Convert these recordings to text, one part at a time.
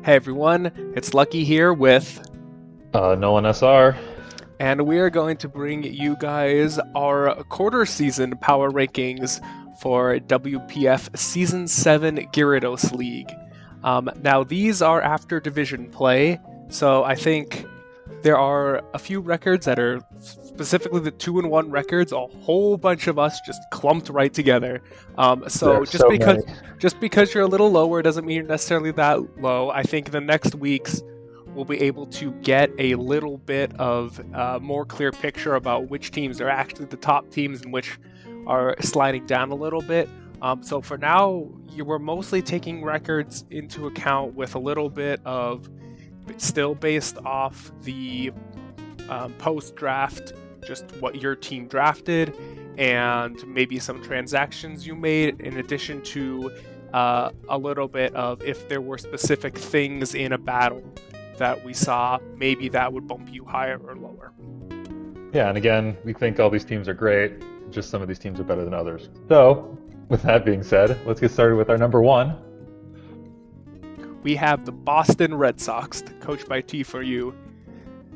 Hey everyone, it's Lucky here with, Nolansr. and we are going to bring you guys our quarter season power rankings for WPF Season 7 Gyarados League. Now, these are after division play, so I think there are a few records that are specifically the 2-1 records, a whole bunch of us just clumped right together. There So are so many. just because you're a little lower doesn't mean you're necessarily that low. I think the next weeks we'll be able to get a little bit of more clear picture about which teams are actually the top teams and which are sliding down a little bit. So for now, we're mostly taking records into account with a little bit of still based off the post-draft, just what your team drafted, and maybe some transactions you made, in addition to a little bit of if there were specific things in a battle that we saw, maybe that would bump you higher or lower. Yeah, and again, we think all these teams are great, just some of these teams are better than others. So, with that being said, let's get started with our number one. We have the Boston Red Sox, coached by T4U.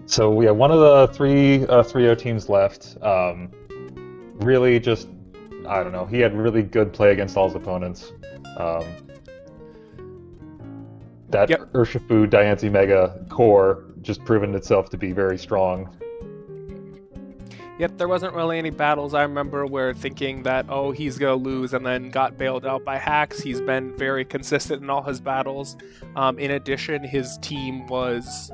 So we have one of the three 3-0 teams left. Really just, I don't know, he had really good play against all his opponents. That Yep. Urshifu Diancie Mega core just proven itself to be very strong. Yep, there wasn't really any battles I remember where thinking that, oh, he's going to lose and then got bailed out by hacks. He's been very consistent in all his battles. In addition, his team was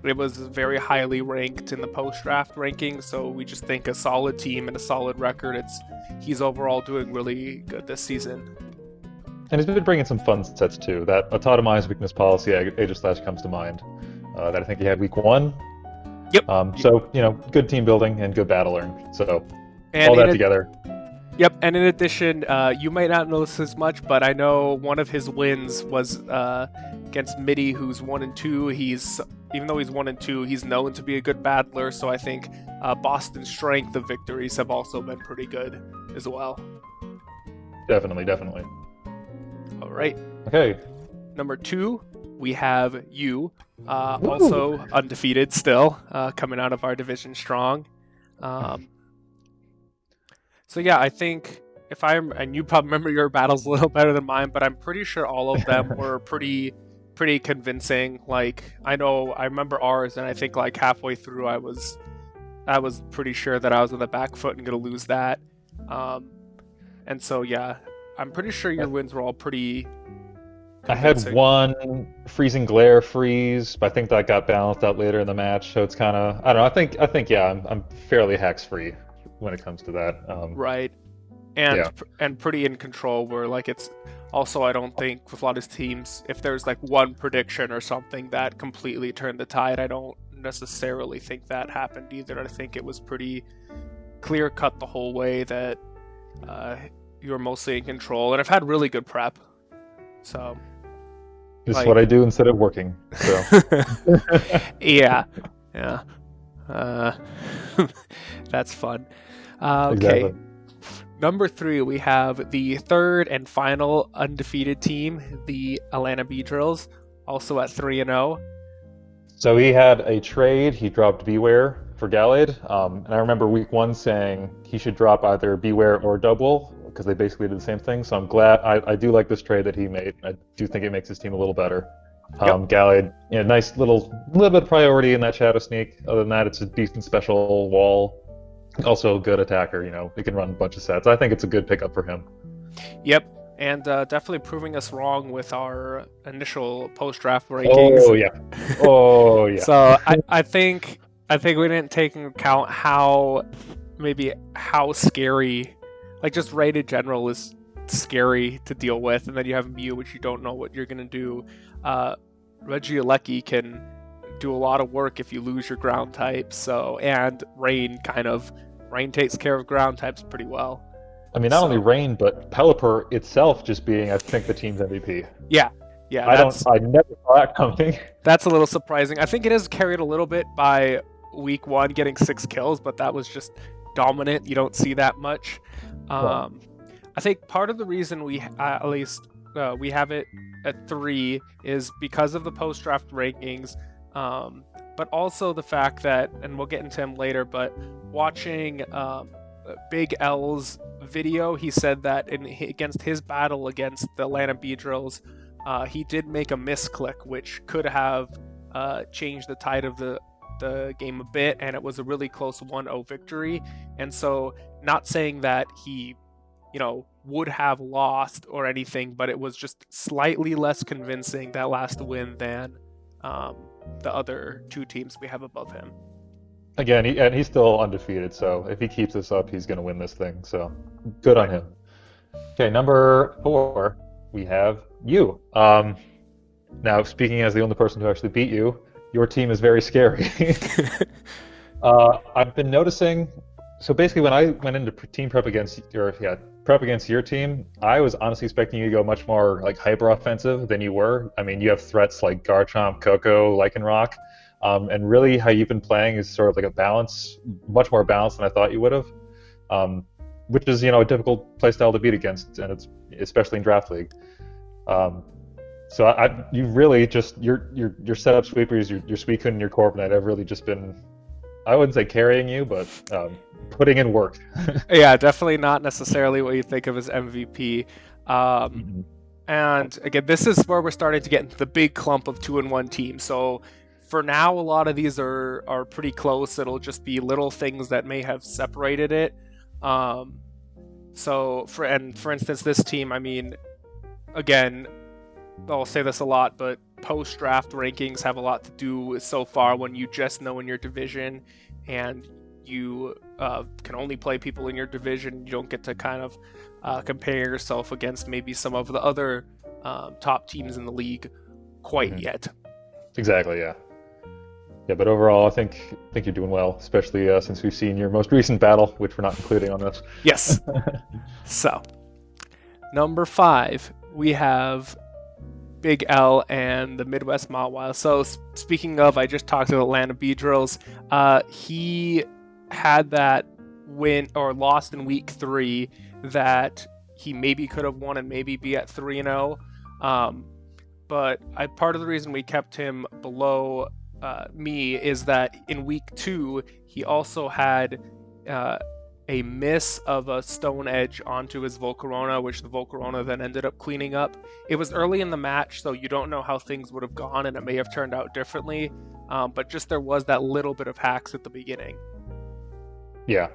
it was very highly ranked in the post-draft rankings, so we just think a solid team and a solid record. He's overall doing really good this season. And he's been bringing some fun sets too. That Autotomized Weakness Policy, Aegis Slash comes to mind. That I think he had week 1. Yep. So, good team building and good battling. So, And all that together. Yep, and in addition, you might not know this as much, but I know one of his wins was against Mitty, who's 1-2. Even though he's 1-2, he's known to be a good battler. So I think Boston's strength of victories have also been pretty good as well. Definitely. All right. Okay. Number 2, we have you, also undefeated still, coming out of our division strong. So yeah, I think and you probably remember your battles a little better than mine, but I'm pretty sure all of them were pretty convincing. Like, I remember ours, and I think like halfway through I was pretty sure that I was on the back foot and gonna lose that. And so yeah, I'm pretty sure your wins were all pretty convincing. I had one Freezing Glare freeze, but I think that got balanced out later in the match. So it's kind of, I don't know. I think yeah, I'm fairly hacks free when it comes to that. Right. And Yeah. and pretty in control, where like it's also, I don't think with a lot of teams, if there's like one prediction or something that completely turned the tide, I don't necessarily think that happened either. I think it was pretty clear cut the whole way that you were mostly in control, and I've had really good prep. So This is what I do instead of working. So yeah. That's fun. Okay. Exactly. Number 3, we have the third and final undefeated team, the Atlanta Beedrills, also at 3-0. So he had a trade. He dropped Beware for Gallade, and I remember week 1 saying he should drop either Beware or Double because they basically did the same thing. So I'm glad. I do like this trade that he made. I do think it makes his team a little better. Yep. Gallade, nice little bit of priority in that Shadow Sneak. Other than that, it's a decent special wall. Also a good attacker. He can run a bunch of sets. I think it's a good pickup for him. Yep. And definitely proving us wrong with our initial post-draft rankings. Oh yeah. So I think we didn't take into account how scary, like just rated general is scary to deal with, and then you have Mew, which you don't know what you're gonna do. Regieleki can do a lot of work if you lose your ground type. So, and Rain takes care of ground types pretty well. I mean, not only Rain, but Pelipper itself just being, I think, the team's MVP. Yeah. I never saw that coming. That's a little surprising. I think it is carried a little bit by week 1 getting 6 kills, but that was just dominant. You don't see that much. I think part of the reason at least we have it at 3 is because of the post-draft rankings, but also the fact that, and we'll get into him later, but watching Big L's video, he said that against his battle against the Atlanta Beedrills, he did make a misclick, which could have changed the tide of the game a bit, and it was a really close 1-0 victory. And so, not saying that he, would have lost or anything, but it was just slightly less convincing, that last win, than the other 2 teams we have above him. Again, he's still undefeated, so if he keeps this up, he's going to win this thing. So good on him. Okay, number 4, we have you. Now, speaking as the only person who actually beat you, your team is very scary. I've been noticing. So basically, when I went into prep against your team, I was honestly expecting you to go much more like hyper offensive than you were. I mean, you have threats like Garchomp, Coco, Lycanroc, and really how you've been playing is sort of like a balance, much more balanced than I thought you would have, which is a difficult playstyle to beat against, and it's especially in draft league. So you really just your setup sweepers, your Suicune and your Corviknight have really just been, I wouldn't say carrying you, but putting in work. Yeah, definitely not necessarily what you think of as MVP. And again, this is where we're starting to get into the big clump of 2-1 teams. So for now, a lot of these are pretty close. It'll just be little things that may have separated it. So for instance, this team, I mean, again, I'll say this a lot, but post-draft rankings have a lot to do so far when you just know in your division and you can only play people in your division. You don't get to kind of compare yourself against maybe some of the other top teams in the league quite yet. Exactly, yeah. Yeah, but overall, I think you're doing well, especially since we've seen your most recent battle, which we're not including on this. Yes. So, number 5, we have Big L and the Midwest Mawile. So speaking of, I just talked to the Atlanta Beedrills. He had that win or lost in week 3 that he maybe could have won and maybe be at 3-0. But part of the reason we kept him below me is that in week 2 he also had a miss of a Stone Edge onto his Volcarona, which the Volcarona then ended up cleaning up. It was early in the match, so you don't know how things would have gone, and it may have turned out differently, but just there was that little bit of hacks at the beginning. Yeah.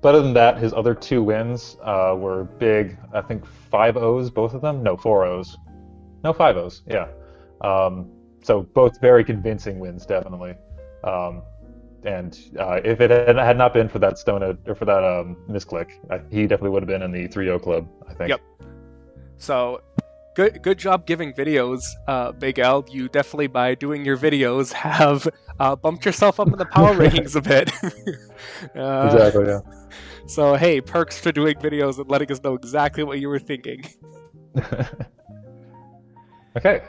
But other than that, his other 2 wins were big, I think 5-0s, both of them? No, 4-0s. No, 5-0s, yeah. So both very convincing wins, definitely. And if it had not been for that misclick, he definitely would have been in the 3-0 club, I think. Yep. So, good job giving videos, Big L. You definitely, by doing your videos, have bumped yourself up in the power rankings a bit. Exactly, yeah. So, hey, perks for doing videos and letting us know exactly what you were thinking. Okay.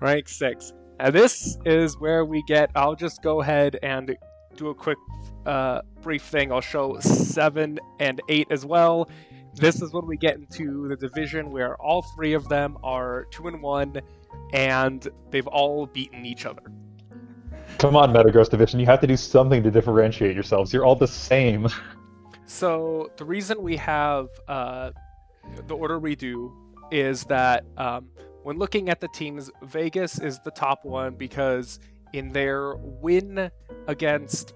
Rank 6. Now, this is where we get, I'll just go ahead and do a quick brief thing. I'll show 7 and 8 as well. This is when we get into the division where all 3 of them are 2-1 and they've all beaten each other. Come on, Metagross division, you have to do something to differentiate yourselves. You're all the same. So the reason we have the order we do is that when looking at the teams, Vegas is the top one because in their win against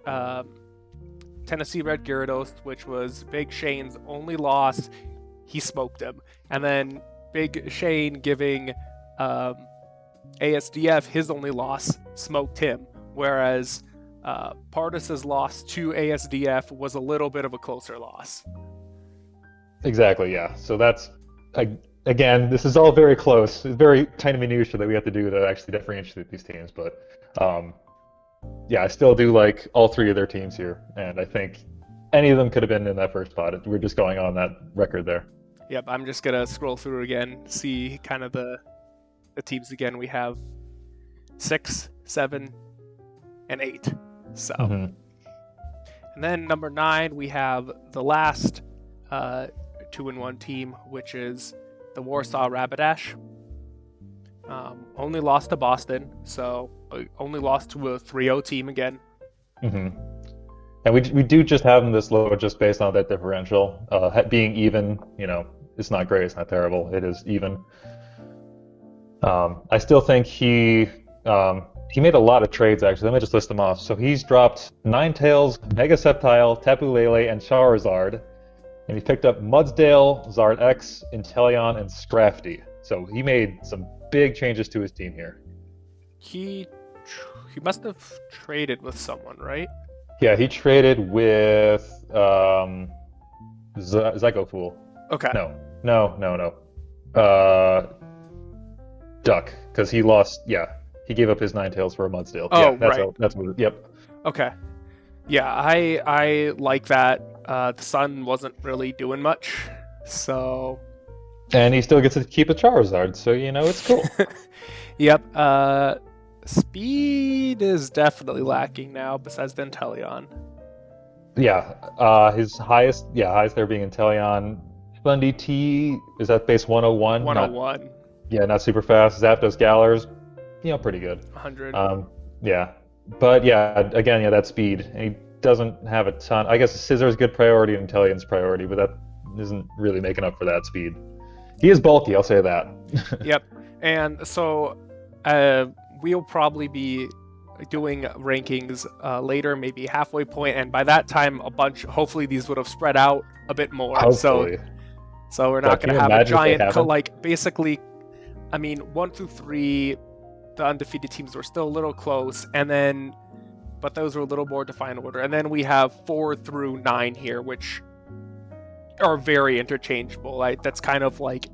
Tennessee Red Gyarados, which was Big Shane's only loss, he smoked him. And then Big Shane giving ASDF his only loss, smoked him. Whereas Pardus's loss to ASDF was a little bit of a closer loss. Exactly, yeah. So that's, again, this is all very close. It's very tiny minutiae that we have to do to actually differentiate these teams. But yeah, I still do like all 3 of their teams here. And I think any of them could have been in that first spot. We're just going on that record there. Yep, I'm just going to scroll through again, see kind of the teams again. We have 6, 7, and 8. So, and then number 9, we have the last 2-1 team, which is the Warsaw Rapidash. Only lost to Boston, so only lost to a 3-0 team again. Mm-hmm. And we do just have him this low just based on that differential. Being even, it's not great, it's not terrible, it is even. I still think he made a lot of trades, actually. Let me just list them off. So he's dropped Ninetales, Mega Sceptile, Tapu Lele, and Charizard. And he picked up Mudsdale, Zard X, Inteleon, and Scrafty. So he made some big changes to his team here. He must have traded with someone, right? Yeah, he traded with Zygofool. Okay. No. Duck, because he lost. Yeah, he gave up his Ninetales for a Mudsdale. Oh, yeah, that's right. That's what. Yep. Okay. Yeah, I like that. The Sun wasn't really doing much, so. And he still gets to keep a Charizard, so it's cool. Yep. Speed is definitely lacking now, besides the Inteleon. Yeah. His highest there being Inteleon. Bundy T is at base 101. 101. Not super fast. Zapdos, Galars, pretty good. 100. Yeah. But again, that speed. And he doesn't have a ton. I guess Scissor is good priority and Inteleon's priority, but that isn't really making up for that speed. He is bulky, I'll say that. Yep. And so we'll probably be doing rankings later, maybe halfway point, and by that time hopefully these would have spread out a bit more. Hopefully. So we're not going to have a giant, basically, 1 through 3, the undefeated teams were still a little close, but those were a little more defined order. And then we have 4 through 9 here, which are very interchangeable. That's kind of like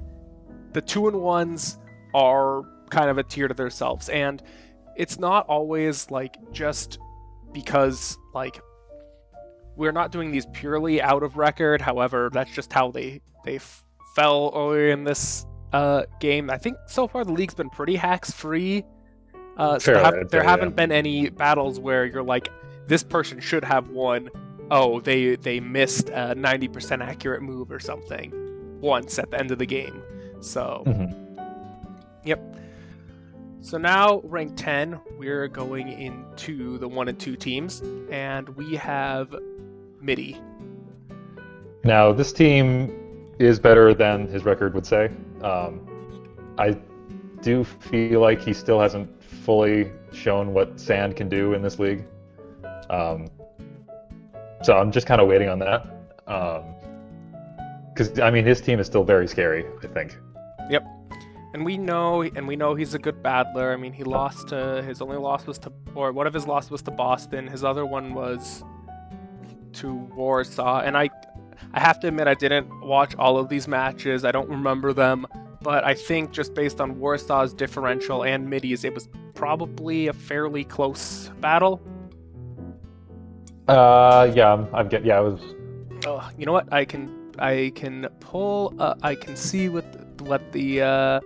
the 2-in-1s are kind of a tier to themselves. And it's not always just because we're not doing these purely out of record. However, that's just how they fell earlier in this game. I think so far the league's been pretty hacks free. There haven't been any battles where you're like, this person should have won. Oh, they missed a 90% accurate move or something once at the end of the game. So, Yep. So now, rank 10, we're going into the 1 and 2 teams, and we have Mitty. Now, this team is better than his record would say. I do feel like he still hasn't fully shown what Sand can do in this league. So I'm just kind of waiting on that. Because, his team is still very scary, I think. Yep. And we know he's a good battler. He lost to, his only loss was to, or one of his losses was to Boston. His other one was to Warsaw. And I have to admit, I didn't watch all of these matches. I don't remember them. But I think just based on Warsaw's differential and Mitty's, it was probably a fairly close battle. It was. Oh, you know what? I can pull. I can see what the.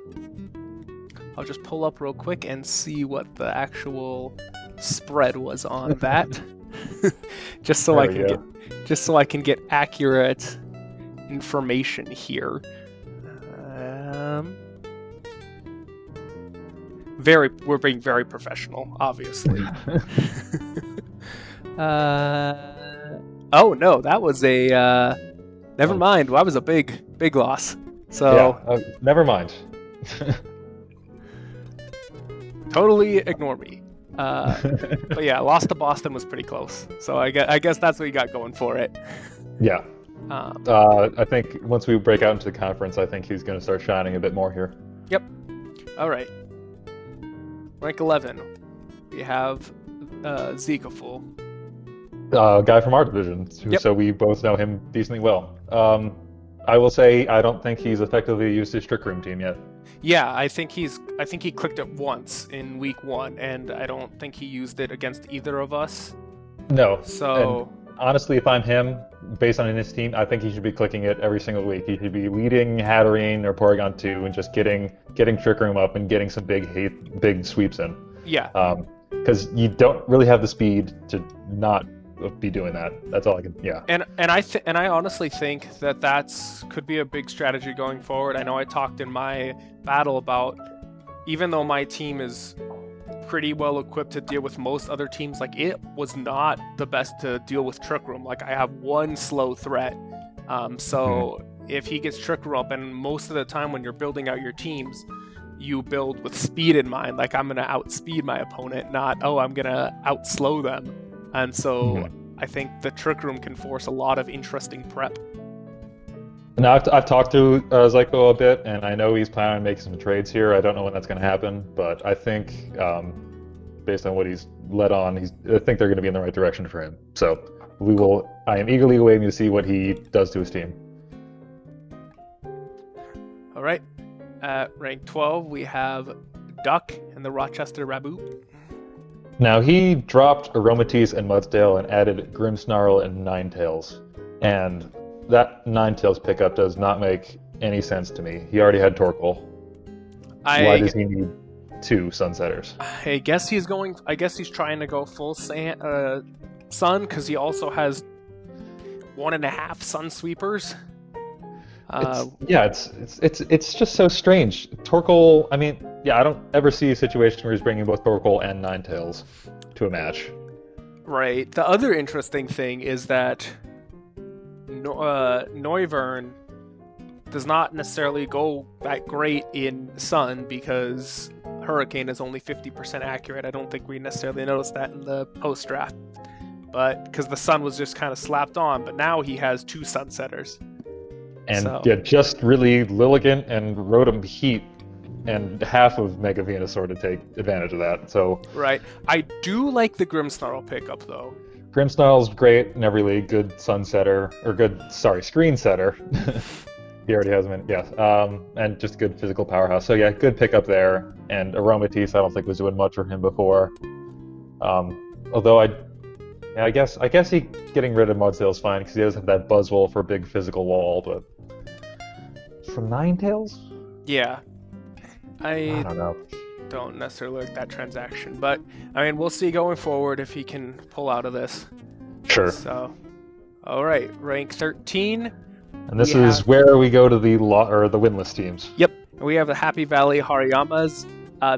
I'll just pull up real quick and see what the actual spread was on that, just so I can get accurate information here. We're being very professional, obviously. Oh no, that was a. Never mind. That was a big loss. So never mind. Totally ignore me. But yeah, loss to Boston was pretty close. So I guess that's what you got going for it. Yeah. I think once we break out into the conference, I think he's going to start shining a bit more here. Yep. All right. Rank 11. We have Zygofool. Guy from our division, so we both know him decently well. I will say I don't think he's effectively used his Trick Room team yet. Yeah, I think he clicked it once in week 1, and I don't think he used it against either of us. No. So and honestly, if I'm him, based on his team, I think he should be clicking it every single week. He should be leading Hatterene or Porygon 2 and just getting Trick Room up and getting some big sweeps in. Yeah. Because you don't really have the speed to not be doing that. That's all I can. Yeah. And I honestly think that could be a big strategy going forward. I know I talked in my battle about, even though my team is pretty well equipped to deal with most other teams, like it was not the best to deal with Trick Room. Like I have one slow threat, so if he gets Trick Room up, and most of the time when you're building out your teams, you build with speed in mind. Like I'm gonna outspeed my opponent, not I'm gonna outslow them. And so I think the Trick Room can force a lot of interesting prep. Now I've talked to Zyko a bit, and I know he's planning on making some trades here. I don't know when that's going to happen, but I think based on what he's led on, I think they're going to be in the right direction for him. So I am eagerly waiting to see what he does to his team. All right. At rank 12, we have Duck and the Rochester Raboot. Now he dropped Aromatisse and Mudsdale and added Grimmsnarl and Ninetales, and that Ninetales pickup does not make any sense to me. He already had Torkoal. Why does he need 2 Sunsetters? I guess he's trying to go full Sun, because he also has 1.5 Sun Sweepers. It's just so strange. Torkoal, I mean, I don't ever see a situation where he's bringing both Torkoal and Ninetales to a match. Right. The other interesting thing is that Noivern does not necessarily go that great in Sun, because Hurricane is only 50% accurate. I don't think we necessarily noticed that in the post-draft, but because the Sun was just kind of slapped on, but now he has 2 Sunsetters. And just really Lilligant and Rotom Heat and half of Mega Venusaur to take advantage of that. So right. I do like the Grimmsnarl pickup, though. Grimmsnarl's great in every league. Good screen setter. He already has him in, yes. And just good physical powerhouse. So yeah, good pickup there. And Aromatisse, I don't think was doing much for him before. Although I guess he getting rid of Mudsdale is fine, because he does have that Buzzwole for a big physical wall, but from Ninetales? Yeah. I don't know. Don't necessarily like that transaction, but I mean, we'll see going forward if he can pull out of this. Sure. So, all right, rank 13. And this is where we go to the winless teams. Yep, we have the Happy Valley Hariyamas.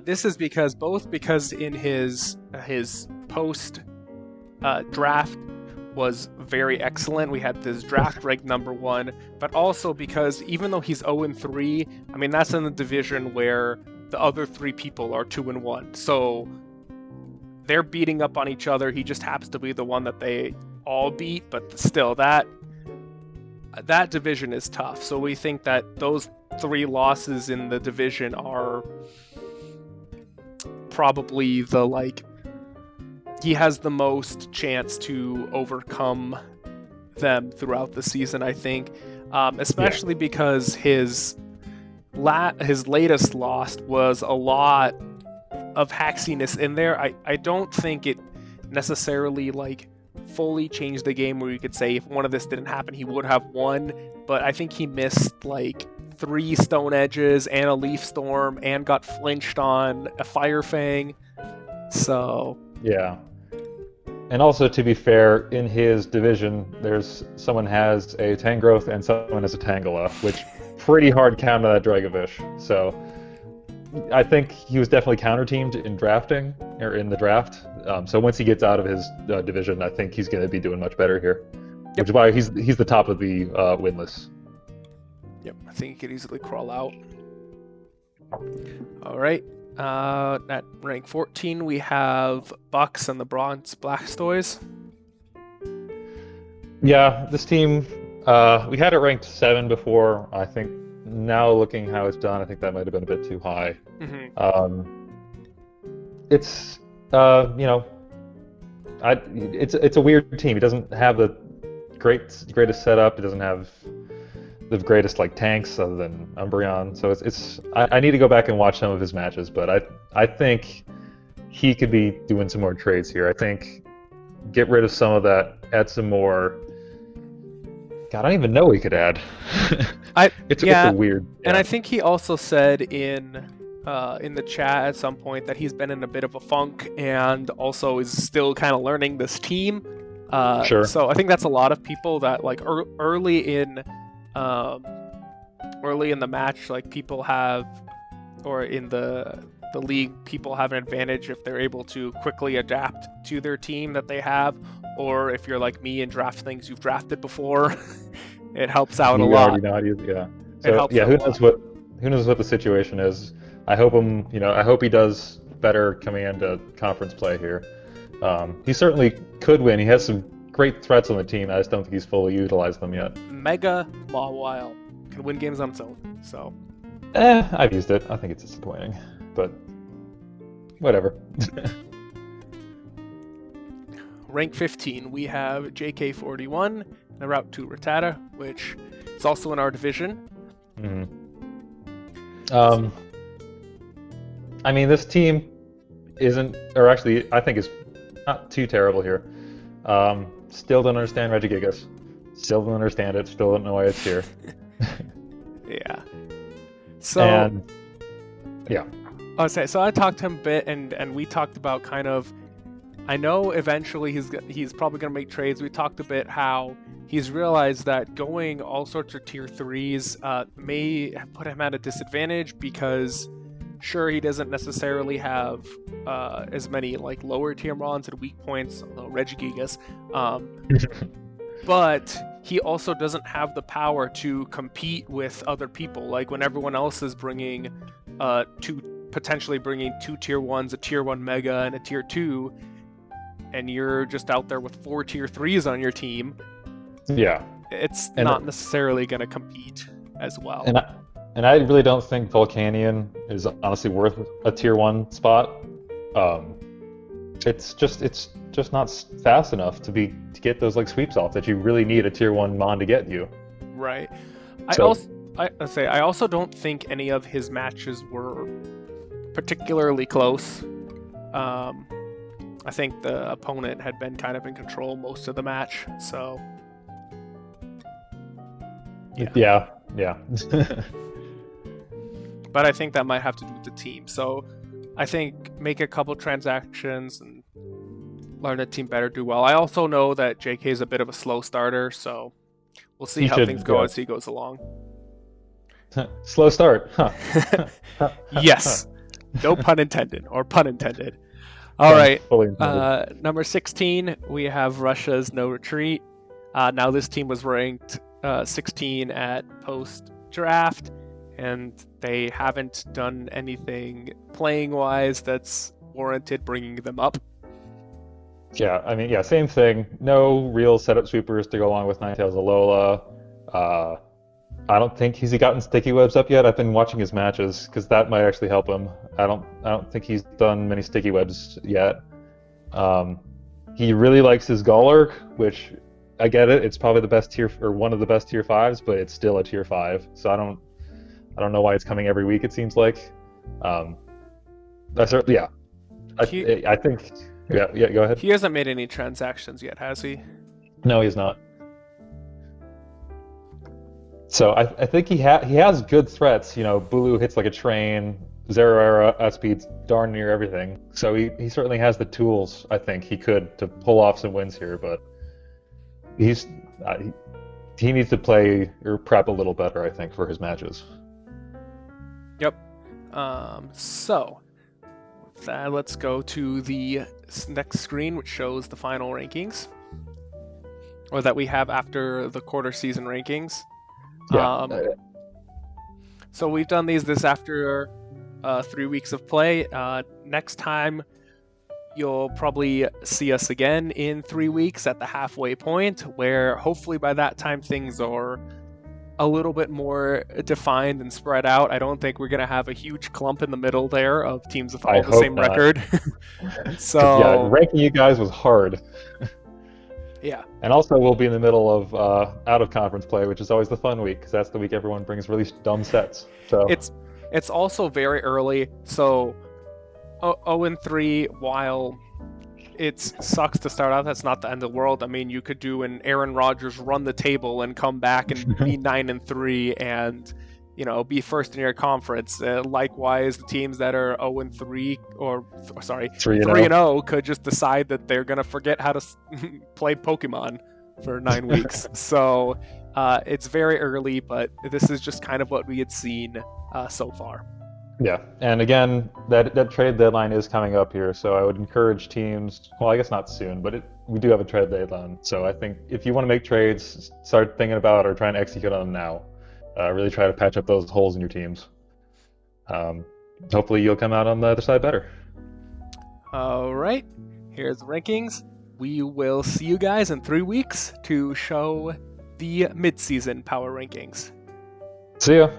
This is because in his post draft was very excellent. We had this draft ranked number 1, but also because even though he's 0-3, I mean, that's in the division where the other 3 people are 2-1. So they're beating up on each other. He just happens to be the one that they all beat, but still, that division is tough. So we think that those 3 losses in the division are probably he has the most chance to overcome them throughout the season, I think, especially because his latest loss was a lot of haxiness in there. I don't think it necessarily fully changed the game, where you could say if one of this didn't happen he would have won, but I think he missed 3 Stone Edges and a Leaf Storm and got flinched on a Fire Fang. So yeah. And also, to be fair, in his division, someone has a Tangrowth and someone has a Tangela, which pretty hard counter that Dragovish. So I think he was definitely counter-teamed in drafting, or in the draft. So once he gets out of his division, I think he's going to be doing much better here. Yep. Which is why he's the top of the winless. Yep, I think he could easily crawl out. All right. At rank 14, we have Bucks and the Bronze Blastoise. Yeah, this team, we had it ranked 7 before. I think now looking how it's done, I think that might have been a bit too high. Mm-hmm. It's it's a weird team. He doesn't have the greatest setup. He doesn't have the greatest tanks other than Umbreon. So I need to go back and watch some of his matches, but I think he could be doing some more trades here. I think get rid of some of that, add some more. God, I don't even know what he could add. It's a weird. Yeah. And I think he also said in the chat at some point that he's been in a bit of a funk and also is still kind of learning this team. Sure. So I think that's a lot of people that like early in the match, like people have, or in the league, people have an advantage if they're able to quickly adapt to their team that they have, or if you're like me and draft things you've drafted before, it helps out a lot. Already know how to use it, yeah. It So helps yeah, out a lot. who knows what the situation is. I hope he does better coming into conference play here. He certainly could win. He has some great threats on the team. I just don't think he's fully utilized them yet. Mega Mawile can win games on its own. So I've used it. I think it's disappointing, but whatever. rank 15, we have JK41, the route to Rattata, which is also in our division. I mean, this team isn't, or actually, I think is not too terrible here. Still don't understand Regigigas. Still don't understand it. Still don't know why it's here. Yeah. So. And yeah. Okay, so I talked to him a bit, and we talked about kind of. I know eventually he's probably going to make trades. We talked a bit how he's realized that going all sorts of tier 3s may put him at a disadvantage because, sure, he doesn't necessarily have as many like lower tier mons and weak points, although Regigigas, but he also doesn't have the power to compete with other people. Like when everyone else is bringing potentially bringing 2 tier 1s, a tier 1 mega, and a tier 2. And you're just out there with 4 tier 3s on your team. Yeah. It's not necessarily going to compete as well. And I really don't think Volcanion is honestly worth a tier 1 spot. It's just not fast enough to get those like sweeps off that you really need a tier 1 mon to get you. Right. So, I also don't think any of his matches were particularly close. I think the opponent had been kind of in control most of the match, so yeah. But I think that might have to do with the team. So I think make a couple transactions and learn the team better, do well. I also know that JK is a bit of a slow starter, so we'll see how things go as he goes along. Slow start, huh? Yes. No pun intended, or pun intended. All right, number 16, we have Russia's No Retreat. Now this team was ranked 16 at post-draft, and they haven't done anything playing-wise that's warranted bringing them up. Yeah, I mean, same thing. No real setup sweepers to go along with Ninetales Alola. I don't think he's gotten sticky webs up yet. I've been watching his matches because that might actually help him. I don't think he's done many sticky webs yet. He really likes his Golurk, which I get it. It's probably the best tier, or one of the best tier 5s, but it's still a tier 5. So I don't know why it's coming every week. It seems like. I think. Yeah. Go ahead. He hasn't made any transactions yet, has he? No, he's not. So I think he has good threats. Bulu hits like a train. Zeraora outspeeds darn near everything. So he certainly has the tools, I think, he could to pull off some wins here. But he needs to play or prep a little better, I think, for his matches. Yep. So with that, let's go to the next screen, which shows the final rankings, or that we have after the quarter season rankings. Yeah. So we've done this after 3 weeks of play. Next time, you'll probably see us again in 3 weeks at the halfway point, where hopefully by that time things are a little bit more defined and spread out. I don't think we're going to have a huge clump in the middle there of teams with all the same record. So yeah, ranking you guys was hard. Yeah. And also we'll be in the middle of out of conference play, which is always the fun week because that's the week everyone brings really dumb sets. So it's also very early. So 0-3, while it sucks to start out, that's not the end of the world. I mean, you could do an Aaron Rodgers run the table and come back and be 9-3 and be first in your conference. Likewise, the teams that are 0-3 or 3 and 0. 3-0 could just decide that they're gonna forget how to play Pokemon for 9 weeks. So it's very early, but this is just kind of what we had seen so far. Yeah, and again, that trade deadline is coming up here, so I would encourage teams. Well, I guess not soon, but we do have a trade deadline. So I think if you want to make trades, start thinking about or trying to execute on them now. Really try to patch up those holes in your teams. Hopefully, you'll come out on the other side better. All right, here's the rankings. We will see you guys in 3 weeks to show the mid-season power rankings. See ya.